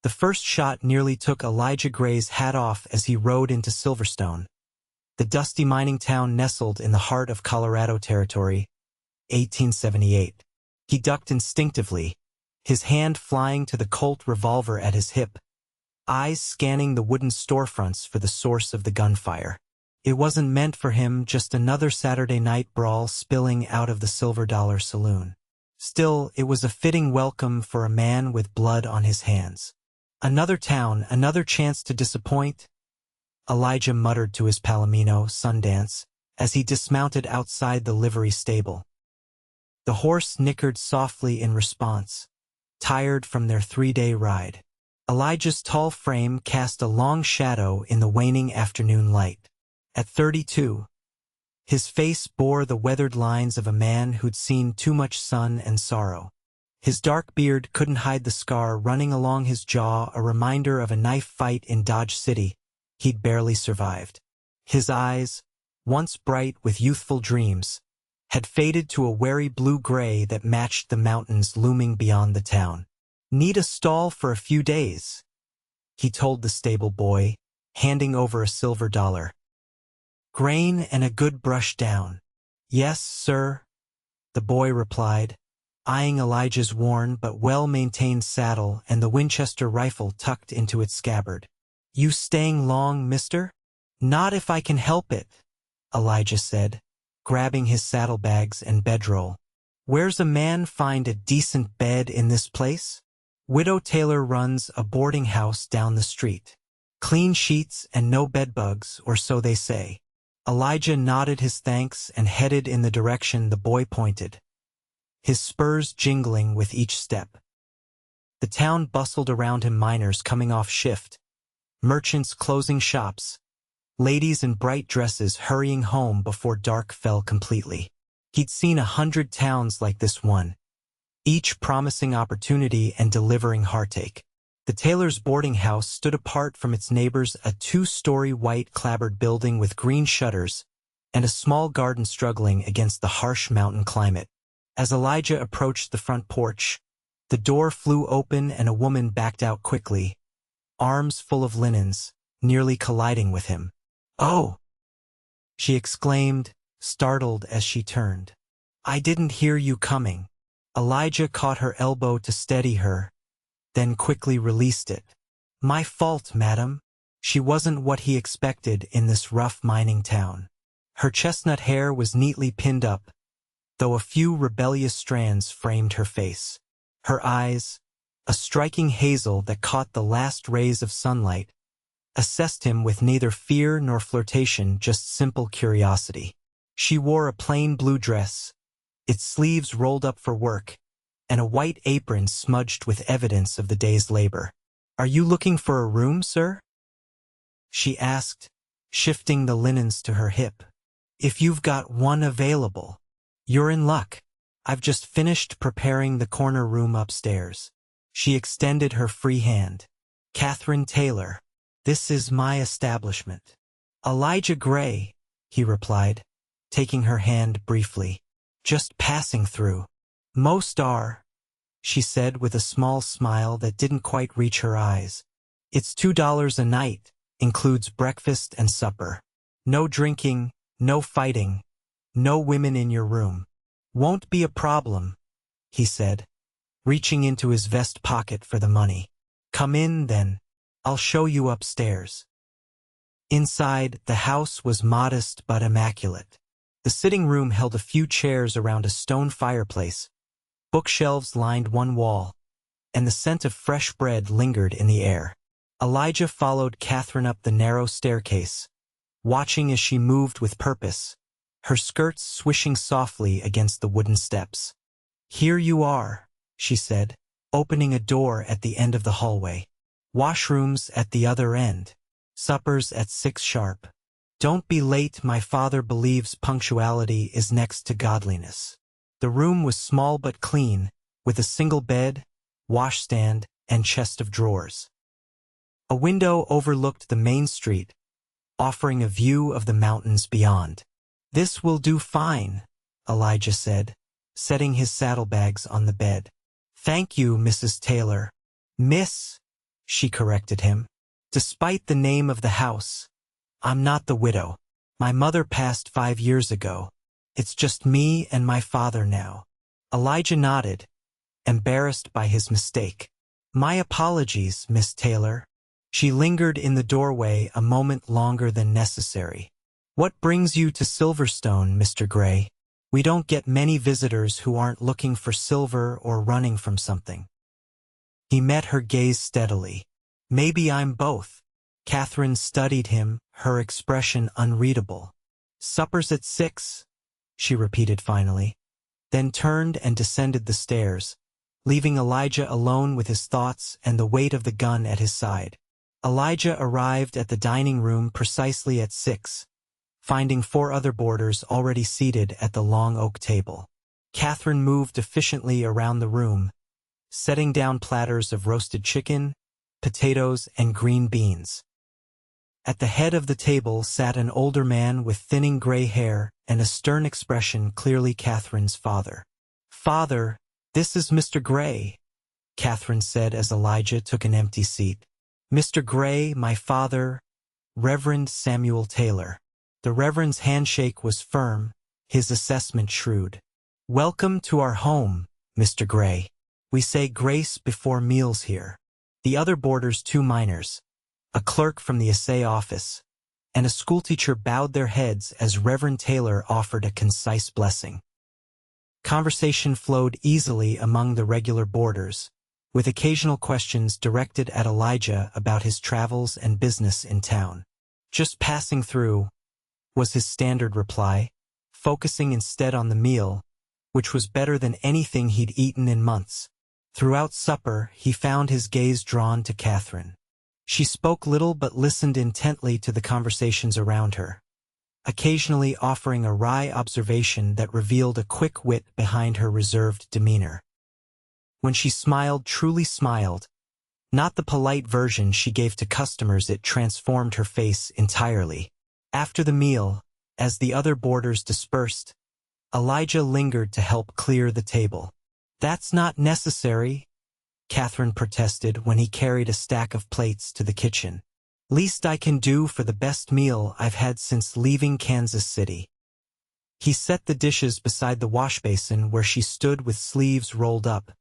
The first shot nearly took Elijah Gray's hat off as he rode into Silverstone, the dusty mining town nestled in the heart of Colorado Territory, 1878. He ducked instinctively, his hand flying to the Colt revolver at his hip, eyes scanning the wooden storefronts for the source of the gunfire. It wasn't meant for him, just another Saturday night brawl spilling out of the Silver Dollar Saloon. Still, it was a fitting welcome for a man with blood on his hands. Another town, another chance to disappoint, Elijah muttered to his palomino, Sundance, as he dismounted outside the livery stable. The horse nickered softly in response, tired from their 3-day ride. Elijah's tall frame cast a long shadow in the waning afternoon light. At 32, his face bore the weathered lines of a man who'd seen too much sun and sorrow. His dark beard couldn't hide the scar running along his jaw, a reminder of a knife fight in Dodge City he'd barely survived. His eyes, once bright with youthful dreams, had faded to a wary blue-gray that matched the mountains looming beyond the town. "Need a stall for a few days," he told the stable boy, handing over a silver dollar. "Grain and a good brush down." "Yes, sir," the boy replied, eyeing Elijah's worn but well-maintained saddle and the Winchester rifle tucked into its scabbard. "You staying long, mister?" "Not if I can help it," Elijah said, grabbing his saddlebags and bedroll. "Where's a man find a decent bed in this place?" "Widow Taylor runs a boarding house down the street. Clean sheets and no bedbugs, or so they say." Elijah nodded his thanks and headed in the direction the boy pointed, his spurs jingling with each step. The town bustled around him, miners coming off shift, merchants closing shops, ladies in bright dresses hurrying home before dark fell completely. He'd seen 100 towns like this one, each promising opportunity and delivering heartache. The Taylor's boarding house stood apart from its neighbors, a 2-story white clapboard building with green shutters and a small garden struggling against the harsh mountain climate. As Elijah approached the front porch, the door flew open and a woman backed out quickly, arms full of linens, nearly colliding with him. "Oh!" she exclaimed, startled as she turned. "I didn't hear you coming." Elijah caught her elbow to steady her, then quickly released it. "My fault, madam." She wasn't what he expected in this rough mining town. Her chestnut hair was neatly pinned up, though a few rebellious strands framed her face. Her eyes, a striking hazel that caught the last rays of sunlight, assessed him with neither fear nor flirtation, just simple curiosity. She wore a plain blue dress, its sleeves rolled up for work, and a white apron smudged with evidence of the day's labor. "Are you looking for a room, sir?" she asked, shifting the linens to her hip. "If you've got one available, you're in luck. I've just finished preparing the corner room upstairs." She extended her free hand. "Katherine Taylor, this is my establishment." "Elijah Gray," he replied, taking her hand briefly. "Just passing through." "Most are," she said with a small smile that didn't quite reach her eyes. "It's $2 a night, includes breakfast and supper. No drinking, no fighting, no women in your room." "Won't be a problem," he said, reaching into his vest pocket for the money. "Come in, then. I'll show you upstairs." Inside, the house was modest but immaculate. The sitting room held a few chairs around a stone fireplace, bookshelves lined one wall, and the scent of fresh bread lingered in the air. Elijah followed Katherine up the narrow staircase, watching as she moved with purpose, her skirts swishing softly against the wooden steps. "Here you are," she said, opening a door at the end of the hallway. "Washrooms at the other end. Supper's at 6 sharp. Don't be late, my father believes punctuality is next to godliness." The room was small but clean, with a single bed, washstand, and chest of drawers. A window overlooked the main street, offering a view of the mountains beyond. "This will do fine," Elijah said, setting his saddlebags on the bed. "Thank you, Mrs. Taylor." "Miss," she corrected him. Despite the name of the house, I'm not the widow. My mother passed 5 years ago. It's just me and my father now. Elijah nodded, embarrassed by his mistake. My apologies, Miss Taylor. She lingered in the doorway a moment longer than necessary. What brings you to Silverstone, Mr. Gray? We don't get many visitors who aren't looking for silver or running from something. He met her gaze steadily. Maybe I'm both. Katherine studied him, her expression unreadable. Supper's at 6, she repeated finally, then turned and descended the stairs, leaving Elijah alone with his thoughts and the weight of the gun at his side. Elijah arrived at the dining room precisely at 6, finding 4 other boarders already seated at the long oak table. Katherine moved efficiently around the room, setting down platters of roasted chicken, potatoes, and green beans. At the head of the table sat an older man with thinning gray hair and a stern expression, clearly Katherine's father. "Father, this is Mr. Gray," Katherine said as Elijah took an empty seat. "Mr. Gray, my father, Reverend Samuel Taylor." The Reverend's handshake was firm, his assessment shrewd. "Welcome to our home, Mr. Gray. We say grace before meals here." The other boarders, 2 minors, a clerk from the assay office, and a schoolteacher bowed their heads as Reverend Taylor offered a concise blessing. Conversation flowed easily among the regular boarders, with occasional questions directed at Elijah about his travels and business in town. "Just passing through," was his standard reply, focusing instead on the meal, which was better than anything he'd eaten in months. Throughout supper, he found his gaze drawn to Katherine. She spoke little but listened intently to the conversations around her, occasionally offering a wry observation that revealed a quick wit behind her reserved demeanor. When she smiled, truly smiled, not the polite version she gave to customers, it transformed her face entirely. After the meal, as the other boarders dispersed, Elijah lingered to help clear the table. "That's not necessary," Katherine protested when he carried a stack of plates to the kitchen. "Least I can do for the best meal I've had since leaving Kansas City." He set the dishes beside the wash basin where she stood with sleeves rolled up,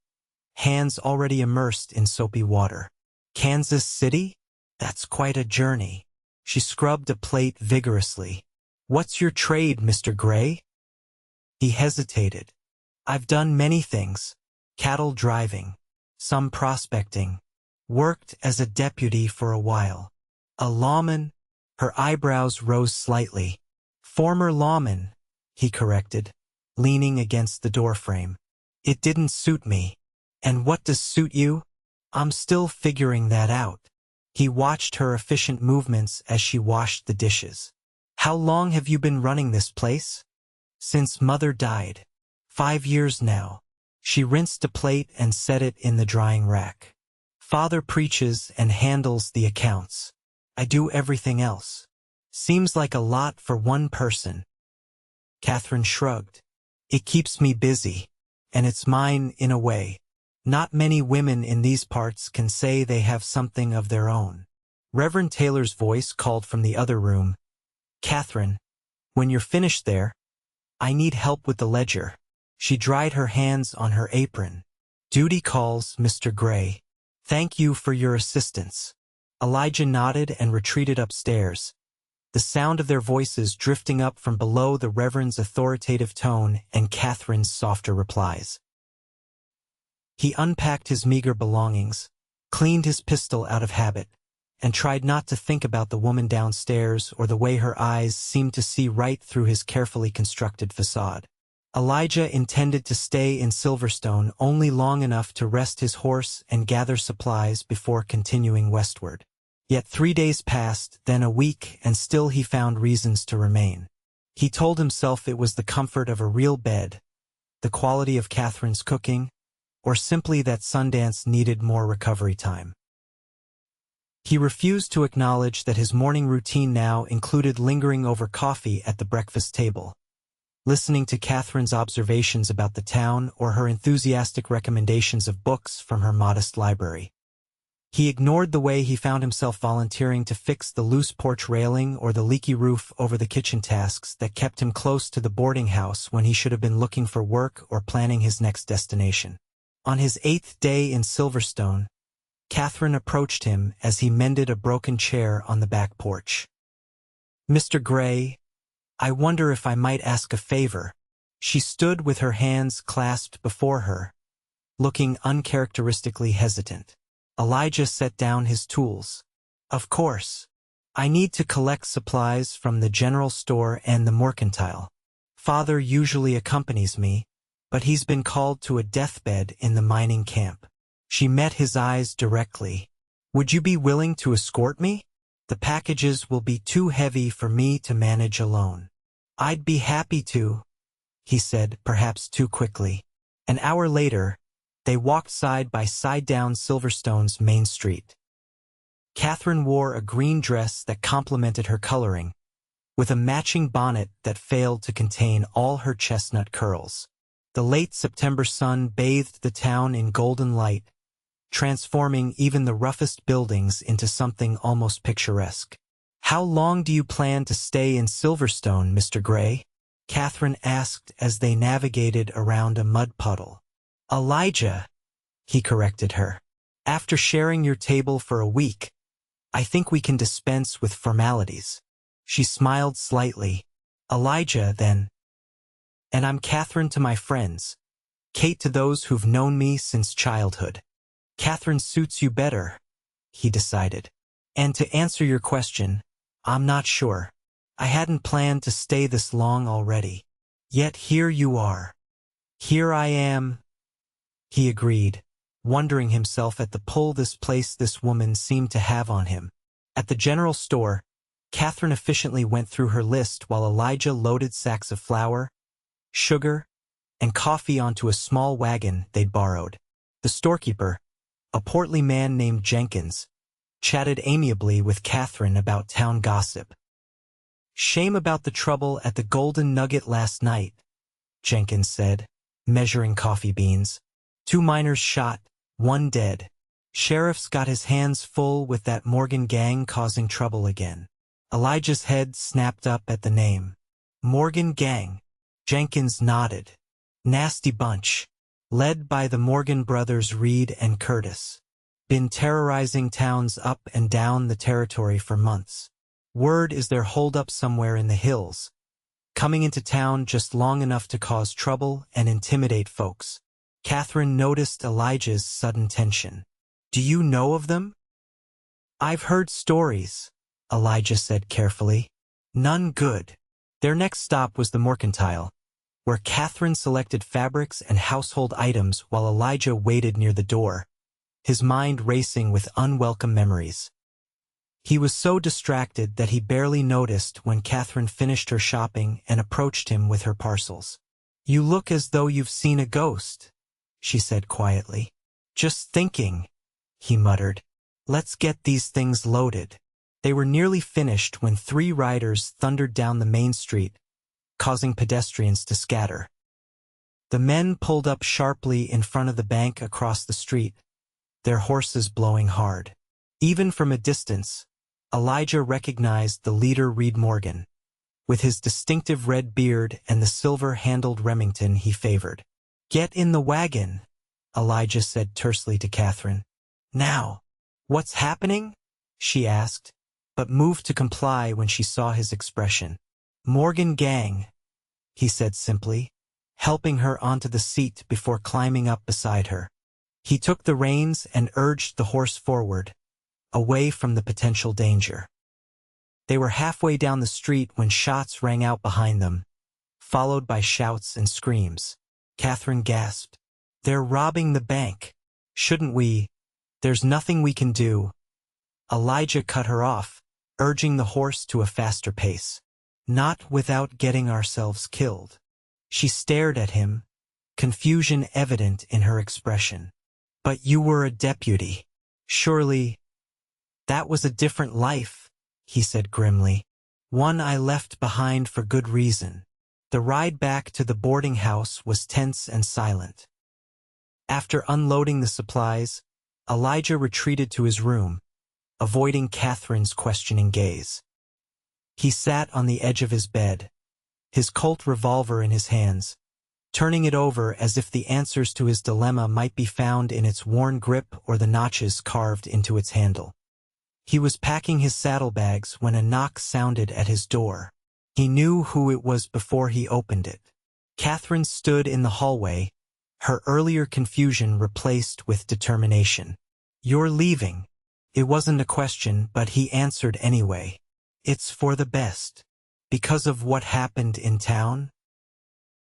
hands already immersed in soapy water. "Kansas City? That's quite a journey." She scrubbed a plate vigorously. "What's your trade, Mr. Gray?" He hesitated. "I've done many things. Cattle driving, some prospecting. Worked as a deputy for a while. A lawman?" Her eyebrows rose slightly. "Former lawman," he corrected, leaning against the doorframe. "It didn't suit me." "And what does suit you?" "I'm still figuring that out." He watched her efficient movements as she washed the dishes. "How long have you been running this place?" "Since Mother died. 5 years now." She rinsed a plate and set it in the drying rack. "Father preaches and handles the accounts. I do everything else. Seems like a lot for one person." Katherine shrugged. "It keeps me busy, and it's mine in a way. Not many women in these parts can say they have something of their own." Reverend Taylor's voice called from the other room. "Katherine, when you're finished there, I need help with the ledger." She dried her hands on her apron. "Duty calls, Mr. Gray. Thank you for your assistance." Elijah nodded and retreated upstairs, the sound of their voices drifting up from below the Reverend's authoritative tone and Katherine's softer replies. He unpacked his meager belongings, cleaned his pistol out of habit, and tried not to think about the woman downstairs or the way her eyes seemed to see right through his carefully constructed facade. Elijah intended to stay in Silverstone only long enough to rest his horse and gather supplies before continuing westward. Yet 3 days passed, then a week, and still he found reasons to remain. He told himself it was the comfort of a real bed, the quality of Katherine's cooking, or simply that Sundance needed more recovery time. He refused to acknowledge that his morning routine now included lingering over coffee at the breakfast table, listening to Katherine's observations about the town or her enthusiastic recommendations of books from her modest library. He ignored the way he found himself volunteering to fix the loose porch railing or the leaky roof over the kitchen, tasks that kept him close to the boarding house when he should have been looking for work or planning his next destination. On his 8th day in Silverstone, Katherine approached him as he mended a broken chair on the back porch. "Mr. Gray, I wonder if I might ask a favor." She stood with her hands clasped before her, looking uncharacteristically hesitant. Elijah set down his tools. "Of course. I need to collect supplies from the general store and the mercantile. Father usually accompanies me, but he's been called to a deathbed in the mining camp." She met his eyes directly. "Would you be willing to escort me? The packages will be too heavy for me to manage alone." "I'd be happy to," he said, perhaps too quickly. An hour later, they walked side by side down Silverstone's main street. Katherine wore a green dress that complemented her coloring, with a matching bonnet that failed to contain all her chestnut curls. The late September sun bathed the town in golden light, transforming even the roughest buildings into something almost picturesque. "How long do you plan to stay in Silverstone, Mr. Gray?" Katherine asked as they navigated around a mud puddle. "Elijah," he corrected her. "After sharing your table for a week, I think we can dispense with formalities." She smiled slightly. "Elijah, then. And I'm Katherine to my friends, Kate to those who've known me since childhood." "Katherine suits you better," he decided. "And to answer your question, I'm not sure. I hadn't planned to stay this long already. Yet here you are." "Here I am," he agreed, wondering himself at the pull this woman seemed to have on him. At the general store, Katherine efficiently went through her list while Elijah loaded sacks of flour, sugar, and coffee onto a small wagon they'd borrowed. The storekeeper, a portly man named Jenkins, chatted amiably with Katherine about town gossip. "Shame about the trouble at the Golden Nugget last night," Jenkins said, measuring coffee beans. "2 miners shot, 1 dead. Sheriff's got his hands full with that Morgan gang causing trouble again." Elijah's head snapped up at the name. "Morgan gang?" Jenkins nodded. "Nasty bunch. Led by the Morgan brothers Reed and Curtis. Been terrorizing towns up and down the territory for months. Word is they're holed up somewhere in the hills, coming into town just long enough to cause trouble and intimidate folks." Katherine noticed Elijah's sudden tension. "Do you know of them?" "I've heard stories," Elijah said carefully. "None good." Their next stop was the mercantile, where Katherine selected fabrics and household items while Elijah waited near the door, his mind racing with unwelcome memories. He was so distracted that he barely noticed when Katherine finished her shopping and approached him with her parcels. "You look as though you've seen a ghost," she said quietly. "Just thinking," he muttered. "Let's get these things loaded." They were nearly finished when 3 riders thundered down the main street, causing pedestrians to scatter. The men pulled up sharply in front of the bank across the street, their horses blowing hard. Even from a distance, Elijah recognized the leader Reed Morgan, with his distinctive red beard and the silver-handled Remington he favored. "Get in the wagon," Elijah said tersely to Katherine. "Now." "What's happening?" she asked, but moved to comply when she saw his expression. "Morgan gang," he said simply, helping her onto the seat before climbing up beside her. He took the reins and urged the horse forward, away from the potential danger. They were halfway down the street when shots rang out behind them, followed by shouts and screams. Katherine gasped. "They're robbing the bank. Shouldn't we? There's nothing we can do." Elijah cut her off, urging the horse to a faster pace. "Not without getting ourselves killed." She stared at him, confusion evident in her expression. "But you were a deputy. Surely—" "That was a different life," he said grimly. "One I left behind for good reason." The ride back to the boarding house was tense and silent. After unloading the supplies, Elijah retreated to his room, avoiding Catherine's questioning gaze. He sat on the edge of his bed, his Colt revolver in his hands, turning it over as if the answers to his dilemma might be found in its worn grip or the notches carved into its handle. He was packing his saddlebags when a knock sounded at his door. He knew who it was before he opened it. Katherine stood in the hallway, her earlier confusion replaced with determination. "You're leaving." It wasn't a question, but he answered anyway. "It's for the best." "Because of what happened in town?"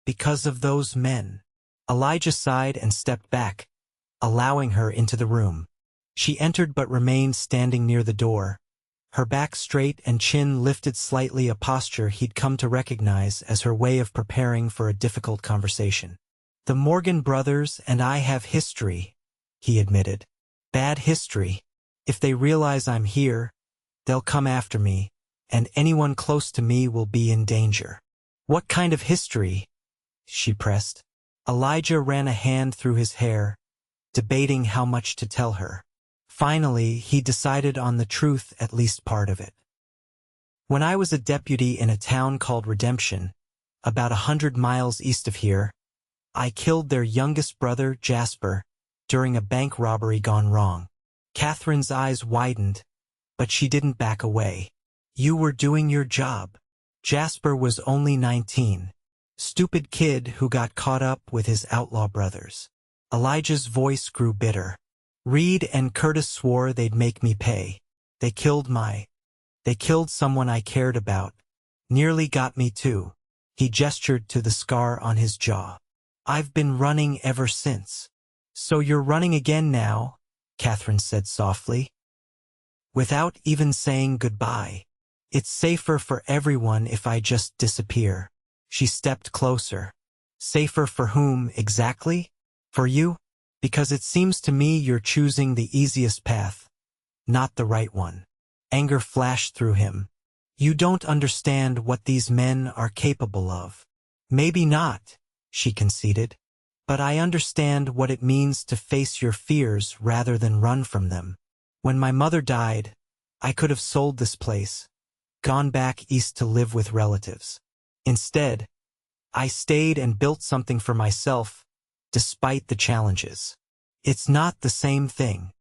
"Because of those men." Elijah sighed and stepped back, allowing her into the room. She entered but remained standing near the door, her back straight and chin lifted slightly, a posture he'd come to recognize as her way of preparing for a difficult conversation. "The Morgan brothers and I have history," he admitted. "Bad history. If they realize I'm here, they'll come after me, and anyone close to me will be in danger." "What kind of history?" she pressed. Elijah ran a hand through his hair, debating how much to tell her. Finally, he decided on the truth, at least part of it. "When I was a deputy in a town called Redemption, about 100 miles east of here, I killed their youngest brother, Jasper, during a bank robbery gone wrong." Catherine's eyes widened, but she didn't back away. "You were doing your job." Jasper was only 19. Stupid kid who got caught up with his outlaw brothers. Elijah's voice grew bitter. "Reed and Curtis swore they'd make me pay. They killed someone I cared about. Nearly got me too." He gestured to the scar on his jaw. "I've been running ever since." "So you're running again now?" Katherine said softly. "Without even saying goodbye. It's safer for everyone if I just disappear." She stepped closer. "Safer for whom exactly? For you? Because it seems to me you're choosing the easiest path, not the right one." Anger flashed through him. "You don't understand what these men are capable of." "Maybe not," she conceded. "But I understand what it means to face your fears rather than run from them. When my mother died, I could have sold this place, gone back east to live with relatives. Instead, I stayed and built something for myself, despite the challenges. It's not the same thing.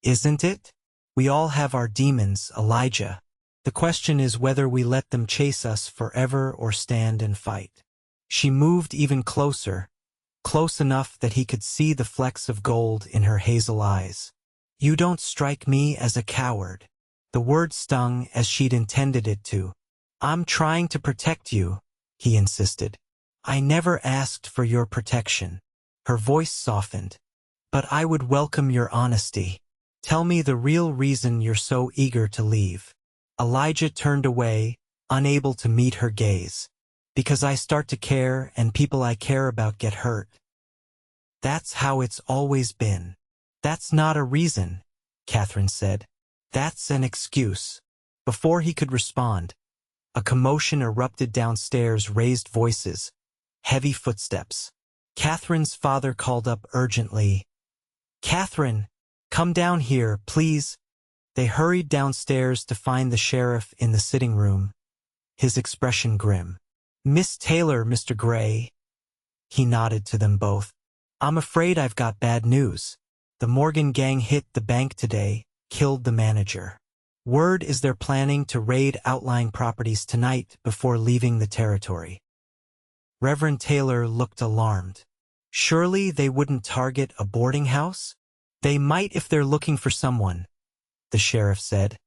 Isn't it? We all have our demons, Elijah. The question is whether we let them chase us forever or stand and fight." She moved even closer, close enough that he could see the flecks of gold in her hazel eyes. "You don't strike me as a coward." The word stung as she'd intended it to. "I'm trying to protect you," he insisted. "I never asked for your protection." Her voice softened. "But I would welcome your honesty. Tell me the real reason you're so eager to leave." Elijah turned away, unable to meet her gaze. "Because I start to care and people I care about get hurt. That's how it's always been." "That's not a reason," Katherine said. "That's an excuse." Before he could respond, a commotion erupted downstairs, raised voices, heavy footsteps. Catherine's father called up urgently, "Katherine, come down here, please." They hurried downstairs to find the sheriff in the sitting room, his expression grim. "Miss Taylor, Mr. Gray." He nodded to them both. "I'm afraid I've got bad news. The Morgan gang hit the bank today, killed the manager. Word is they're planning to raid outlying properties tonight before leaving the territory." Reverend Taylor looked alarmed. "Surely they wouldn't target a boarding house?" "They might if they're looking for someone," the sheriff said,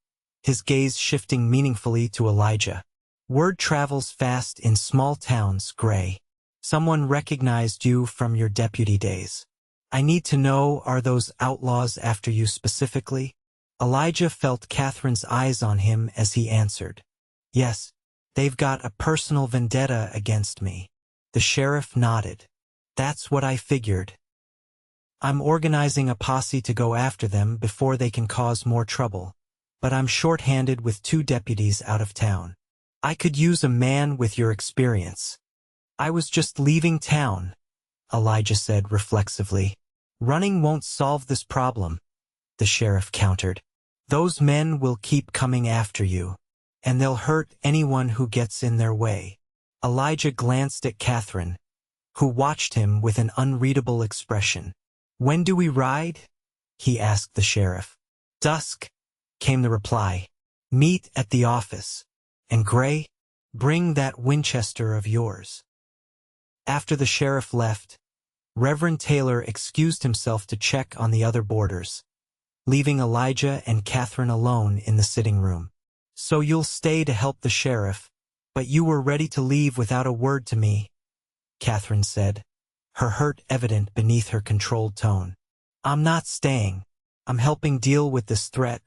his gaze shifting meaningfully to Elijah. "Word travels fast in small towns, Gray. Someone recognized you from your deputy days. I need to know, are those outlaws after you specifically?" Elijah felt Catherine's eyes on him as he answered. "Yes, they've got a personal vendetta against me." The sheriff nodded. "That's what I figured. I'm organizing a posse to go after them before they can cause more trouble, but I'm short-handed with 2 deputies out of town. I could use a man with your experience." "I was just leaving town," Elijah said reflexively. Running won't solve this problem, the sheriff countered. Those men will keep coming after you, and they'll hurt anyone who gets in their way. Elijah glanced at Katherine, who watched him with an unreadable expression. When do we ride? He asked the sheriff. Dusk, came the reply. Meet at the office. And Gray, bring that Winchester of yours. After the sheriff left, Reverend Taylor excused himself to check on the other boarders, leaving Elijah and Katherine alone in the sitting room. So you'll stay to help the sheriff, but you were ready to leave without a word to me, Katherine said, her hurt evident beneath her controlled tone. I'm not staying. I'm helping deal with this threat,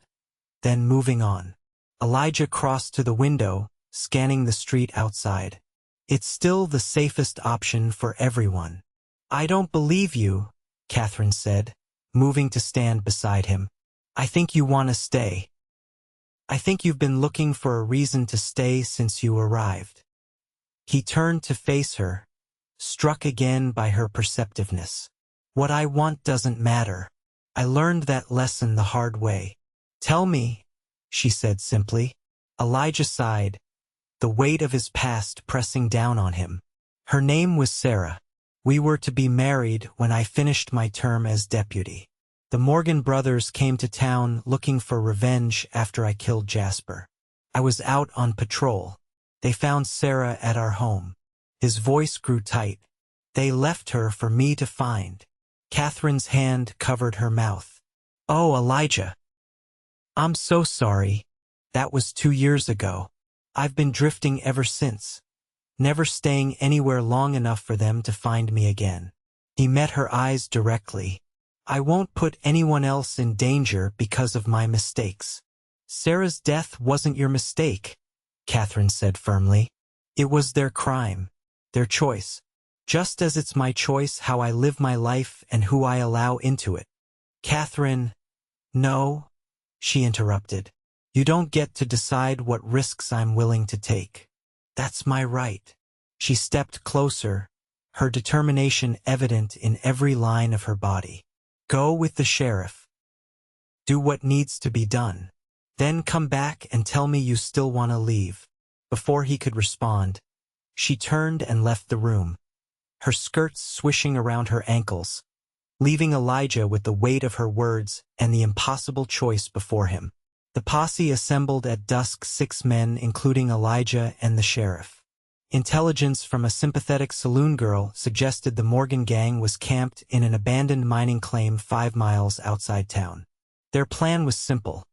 then moving on. Elijah crossed to the window, scanning the street outside. It's still the safest option for everyone. I don't believe you, Katherine said, moving to stand beside him. I think you want to stay. I think you've been looking for a reason to stay since you arrived. He turned to face her, struck again by her perceptiveness. What I want doesn't matter. I learned that lesson the hard way. Tell me, she said simply. Elijah sighed, the weight of his past pressing down on him. Her name was Sarah. We were to be married when I finished my term as deputy. The Morgan brothers came to town looking for revenge after I killed Jasper. I was out on patrol. They found Sarah at our home. His voice grew tight. They left her for me to find. Katherine's hand covered her mouth. Oh, Elijah. I'm so sorry. That was 2 years ago. I've been drifting ever since, never staying anywhere long enough for them to find me again. He met her eyes directly. I won't put anyone else in danger because of my mistakes. Sarah's death wasn't your mistake, Katherine said firmly. It was their crime, their choice, just as it's my choice how I live my life and who I allow into it. Katherine, no, she interrupted. You don't get to decide what risks I'm willing to take. That's my right. She stepped closer, her determination evident in every line of her body. Go with the sheriff. Do what needs to be done. Then come back and tell me you still want to leave. Before he could respond, she turned and left the room, her skirts swishing around her ankles, leaving Elijah with the weight of her words and the impossible choice before him. The posse assembled at dusk, 6 men including Elijah and the sheriff. Intelligence from a sympathetic saloon girl suggested the Morgan gang was camped in an abandoned mining claim 5 miles outside town. Their plan was simple.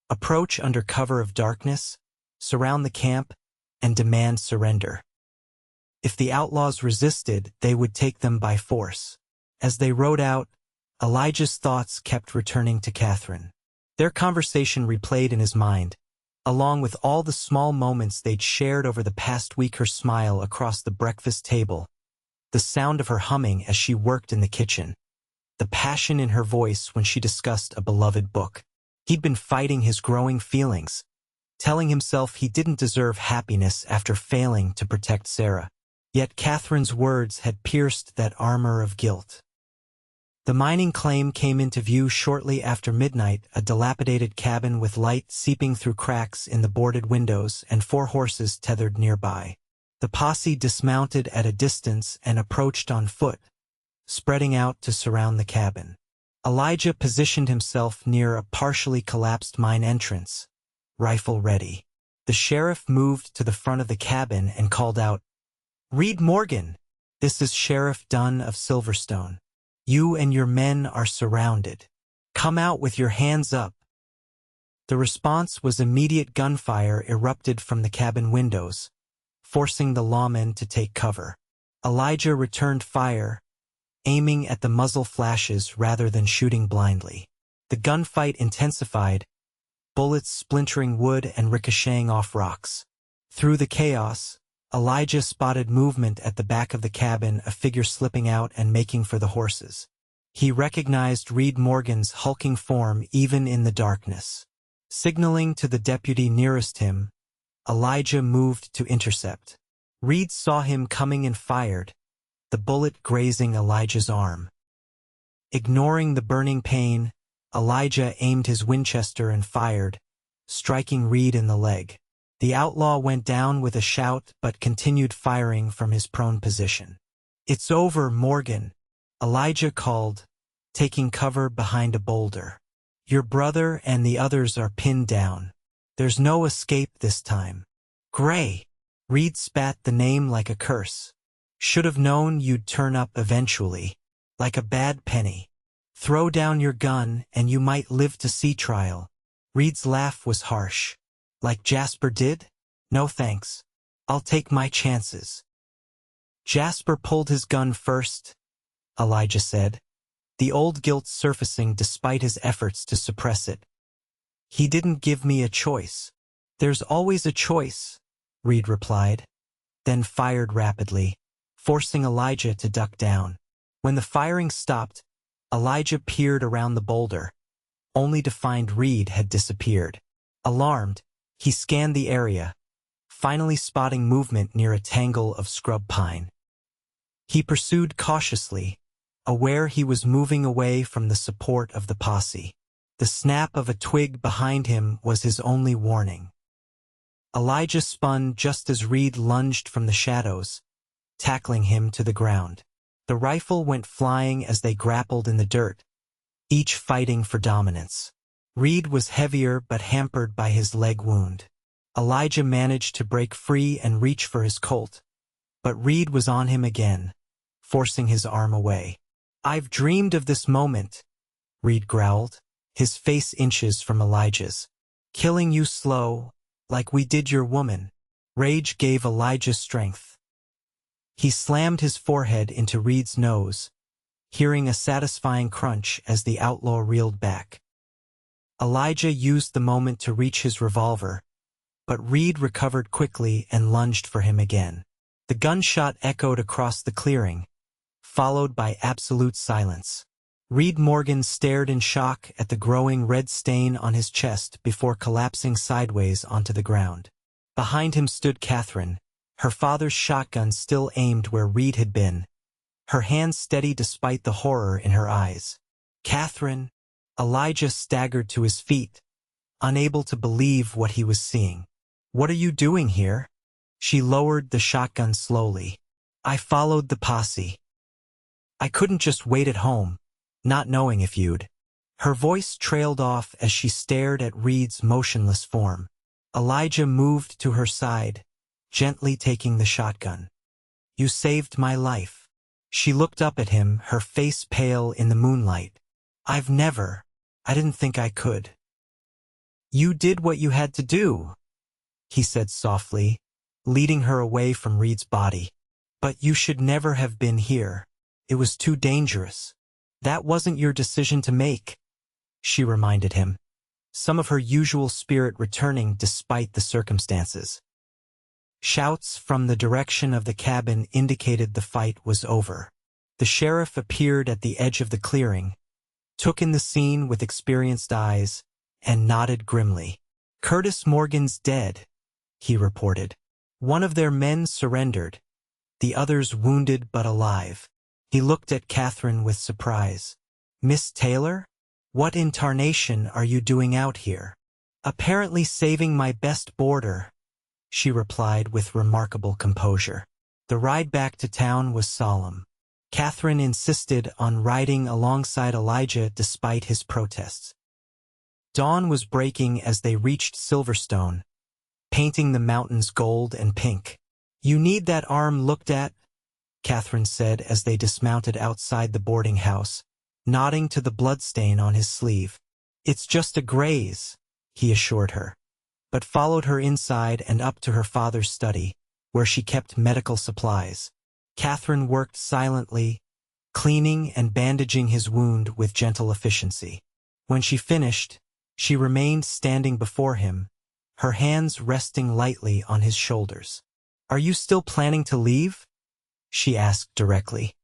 Approach under cover of darkness, surround the camp, and demand surrender. If the outlaws resisted, they would take them by force. As they rode out, Elijah's thoughts kept returning to Katherine. Their conversation replayed in his mind, along with all the small moments they'd shared over the past week. Her smile across the breakfast table, the sound of her humming as she worked in the kitchen, the passion in her voice when she discussed a beloved book. He'd been fighting his growing feelings, telling himself he didn't deserve happiness after failing to protect Sarah. Yet Katherine's words had pierced that armor of guilt. The mining claim came into view shortly after midnight, a dilapidated cabin with light seeping through cracks in the boarded windows and 4 horses tethered nearby. The posse dismounted at a distance and approached on foot, spreading out to surround the cabin. Elijah positioned himself near a partially collapsed mine entrance, rifle ready. The sheriff moved to the front of the cabin and called out, "Reed Morgan, this is Sheriff Dunn of Silverstone. You and your men are surrounded. Come out with your hands up." The response was immediate. Gunfire erupted from the cabin windows, forcing the lawmen to take cover. Elijah returned fire, aiming at the muzzle flashes rather than shooting blindly. The gunfight intensified, bullets splintering wood and ricocheting off rocks. Through the chaos, Elijah spotted movement at the back of the cabin, a figure slipping out and making for the horses. He recognized Reed Morgan's hulking form even in the darkness. Signaling to the deputy nearest him, Elijah moved to intercept. Reed saw him coming and fired, the bullet grazing Elijah's arm. Ignoring the burning pain, Elijah aimed his Winchester and fired, striking Reed in the leg. The outlaw went down with a shout but continued firing from his prone position. "It's over, Morgan," Elijah called, taking cover behind a boulder. "Your brother and the others are pinned down. There's no escape this time." "Gray!" Reed spat the name like a curse. "Should have known you'd turn up eventually. Like a bad penny. Throw down your gun and you might live to see trial." Reed's laugh was harsh. "Like Jasper did? No thanks. I'll take my chances." "Jasper pulled his gun first," Elijah said, the old guilt surfacing despite his efforts to suppress it. "He didn't give me a choice." "There's always a choice," Reed replied, then fired rapidly, forcing Elijah to duck down. When the firing stopped, Elijah peered around the boulder, only to find Reed had disappeared. Alarmed, he scanned the area, finally spotting movement near a tangle of scrub pine. He pursued cautiously, aware he was moving away from the support of the posse. The snap of a twig behind him was his only warning. Elijah spun just as Reed lunged from the shadows, tackling him to the ground. The rifle went flying as they grappled in the dirt, each fighting for dominance. Reed was heavier but hampered by his leg wound. Elijah managed to break free and reach for his Colt, but Reed was on him again, forcing his arm away. "I've dreamed of this moment," Reed growled, his face inches from Elijah's. "Killing you slow, like we did your woman." Rage gave Elijah strength. He slammed his forehead into Reed's nose, hearing a satisfying crunch as the outlaw reeled back. Elijah used the moment to reach his revolver, but Reed recovered quickly and lunged for him again. The gunshot echoed across the clearing, followed by absolute silence. Reed Morgan stared in shock at the growing red stain on his chest before collapsing sideways onto the ground. Behind him stood Katherine, her father's shotgun still aimed where Reed had been, her hands steady despite the horror in her eyes. "Katherine!" Elijah staggered to his feet, unable to believe what he was seeing. "What are you doing here?" She lowered the shotgun slowly. "I followed the posse. I couldn't just wait at home, not knowing if you'd." Her voice trailed off as she stared at Reed's motionless form. Elijah moved to her side, gently taking the shotgun. "You saved my life." She looked up at him, her face pale in the moonlight. I didn't think I could." "You did what you had to do," he said softly, leading her away from Reed's body. "But you should never have been here. It was too dangerous." "That wasn't your decision to make," she reminded him, some of her usual spirit returning despite the circumstances. Shouts from the direction of the cabin indicated the fight was over. The sheriff appeared at the edge of the clearing, took in the scene with experienced eyes, and nodded grimly. "Curtis Morgan's dead," he reported. "One of their men surrendered, the others wounded but alive." He looked at Katherine with surprise. "Miss Taylor? What in tarnation are you doing out here?" "Apparently saving my best boarder," she replied with remarkable composure. The ride back to town was solemn. Katherine insisted on riding alongside Elijah despite his protests. Dawn was breaking as they reached Silverstone, painting the mountains gold and pink. "You need that arm looked at," Katherine said as they dismounted outside the boarding house, nodding to the bloodstain on his sleeve. "It's just a graze," he assured her, but followed her inside and up to her father's study, where she kept medical supplies. Katherine worked silently, cleaning and bandaging his wound with gentle efficiency. When she finished, she remained standing before him, her hands resting lightly on his shoulders. "Are you still planning to leave?" she asked directly.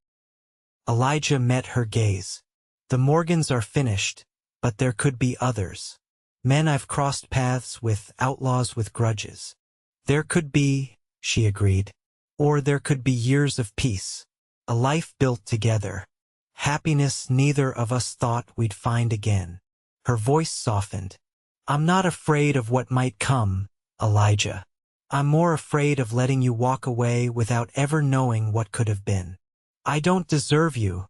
Elijah met her gaze. "The Morgans are finished, but there could be others. Men I've crossed paths with, outlaws with grudges. There could be," she agreed, "or there could be years of peace. A life built together. Happiness neither of us thought we'd find again. Her voice softened. I'm not afraid of what might come, Elijah. I'm more afraid of letting you walk away without ever knowing what could have been. I don't deserve you,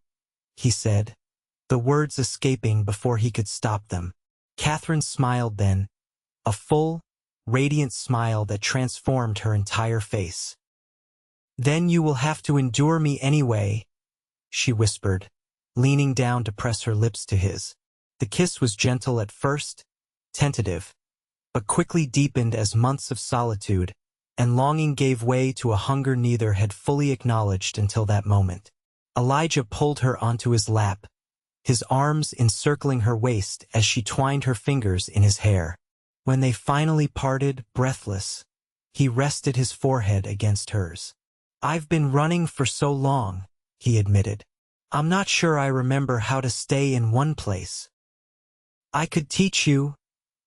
he said, the words escaping before he could stop them. Katherine smiled then, a full, radiant smile that transformed her entire face. Then you will have to endure me anyway, she whispered, leaning down to press her lips to his. The kiss was gentle at first, tentative, but quickly deepened as months of solitude and longing gave way to a hunger neither had fully acknowledged until that moment. Elijah pulled her onto his lap, his arms encircling her waist as she twined her fingers in his hair. When they finally parted, breathless, he rested his forehead against hers. I've been running for so long, he admitted. I'm not sure I remember how to stay in one place. I could teach you,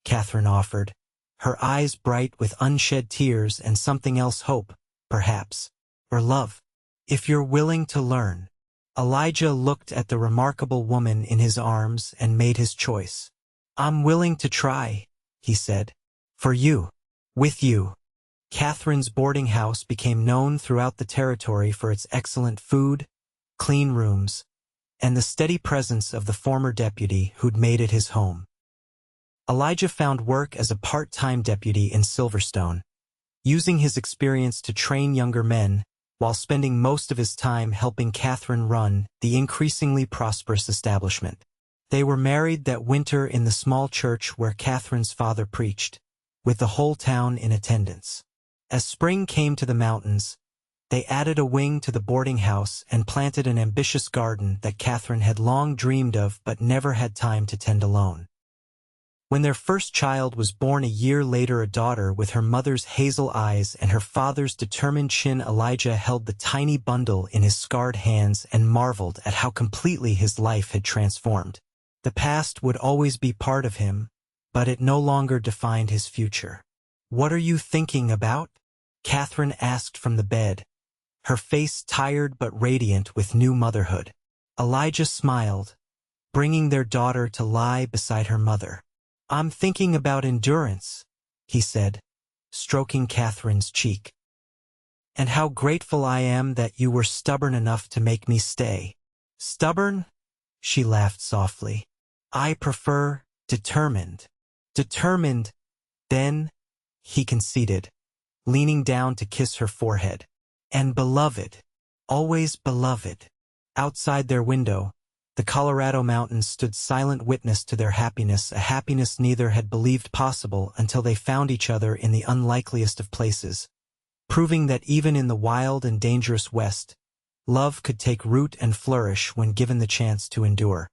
Katherine offered, her eyes bright with unshed tears and something else, hope, perhaps, or love, if you're willing to learn. Elijah looked at the remarkable woman in his arms and made his choice. I'm willing to try, he said. For you. With you. Katherine's boarding house became known throughout the territory for its excellent food, clean rooms, and the steady presence of the former deputy who'd made it his home. Elijah found work as a part-time deputy in Silverstone, using his experience to train younger men, while spending most of his time helping Katherine run the increasingly prosperous establishment. They were married that winter in the small church where Katherine's father preached, with the whole town in attendance. As spring came to the mountains, they added a wing to the boarding house and planted an ambitious garden that Katherine had long dreamed of but never had time to tend alone. When their first child was born a year later, a daughter with her mother's hazel eyes and her father's determined chin, Elijah held the tiny bundle in his scarred hands and marveled at how completely his life had transformed. The past would always be part of him, but it no longer defined his future. What are you thinking about? Katherine asked from the bed, her face tired but radiant with new motherhood. Elijah smiled, bringing their daughter to lie beside her mother. I'm thinking about endurance, he said, stroking Katherine's cheek. And how grateful I am that you were stubborn enough to make me stay. Stubborn? She laughed softly. I prefer determined. Determined, then, he conceded, leaning down to kiss her forehead. And beloved, always beloved. Outside their window, the Colorado mountains stood silent witness to their happiness, a happiness neither had believed possible until they found each other in the unlikeliest of places, proving that even in the wild and dangerous West, love could take root and flourish when given the chance to endure.